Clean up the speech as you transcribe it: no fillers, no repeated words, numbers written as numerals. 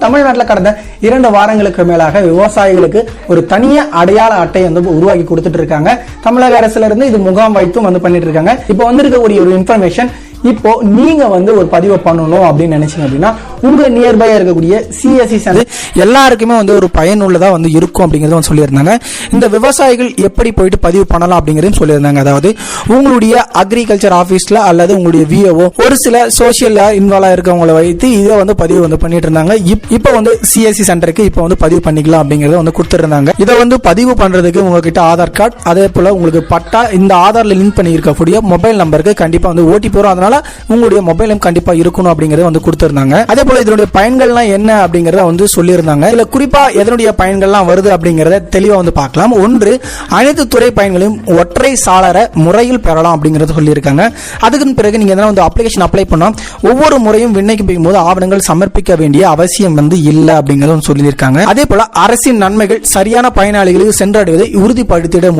தமிழ்நாட்டில் கடந்த 2 வாரங்களுக்கு மேலாக விவசாயிகளுக்கு ஒரு தனிய அடையாள அட்டை வந்து உருவாக்கி கொடுத்துட்டு இருக்காங்க. தமிழக அரசுல இருந்து இது முகாம் வைத்தும் வந்து பண்ணிட்டு இருக்காங்க. இப்போ வந்திருக்கக்கூடிய ஒரு இன்ஃபர்மேஷன், இப்போ நீங்க வந்து ஒரு பதிவை பண்ணணும் அப்படின்னு நினைச்சீங்க அப்படின்னா உங்க நியர்பையா இருக்கக்கூடிய சிஎஸ்சி சென்டர் எல்லாருக்குமே வந்து ஒரு பயனுள்ளதா வந்து இருக்கும் அப்படிங்கறத வந்து சொல்லியிருந்தாங்க. இந்த விவசாயிகள் எப்படி போயிட்டு பதிவு பண்ணலாம் அப்படிங்கறதையும் சொல்லியிருந்தாங்க. அதாவது உங்களுடைய அக்ரிகல்ச்சர் ஆபீஸ்ல அல்லது உங்களுடைய விஓ ஒரு சில சோசியல் இன்வால்வ் இருக்கவங்களை வைத்து இதை வந்து பதிவு வந்து பண்ணிட்டு இருந்தாங்க. இப்போ வந்து சிஎஸ்சி சென்டருக்கு இப்போ வந்து பதிவு பண்ணிக்கலாம் அப்படிங்கறத வந்து கொடுத்துருந்தாங்க. இதை வந்து பதிவு பண்றதுக்கு உங்ககிட்ட ஆதார் கார்டு, அதே போல உங்களுக்கு பட்டா, இந்த ஆதார்ல லிங்க் பண்ணி இருக்கக்கூடிய மொபைல் நம்பருக்கு கண்டிப்பா வந்து ஓடிபி வரும். அதனால உங்களுடைய மொபைலும் கண்டிப்பா இருக்கணும் அப்படிங்கறத வந்து கொடுத்திருந்தாங்க. அதே போல இதனுடைய பயன்கள்லாம் என்ன அப்படிங்கறத வந்து சொல்லியிருந்தாங்க. இதுல குறிப்பா எதனுடைய பயன்கள்லாம் வருது அப்படிங்கறத தெளிவா வந்து பார்க்கலாம். ஒன்று, அனைத்து துறை பயன்களையும் ஒற்றை சாளர முறையில் பெறலாம் அப்படிங்கறத சொல்லியிருக்காங்க. அதுக்கு பிறகு நீங்க எதனா வந்து அப்ளிகேஷன் அப்ளை பண்ணா ஒவ்வொரு முறையும் விண்ணப்பிக்கும் போது ஆவணங்கள் சமர்ப்பிக்க வேண்டிய அவசியம் வந்து இல்லை அப்படிங்கறத சொல்லியிருக்காங்க. அதே போல அரசின் நன்மைகள் சரியான பயனாளிகளுக்கு சென்றடைவதை உறுதிப்படுத்திட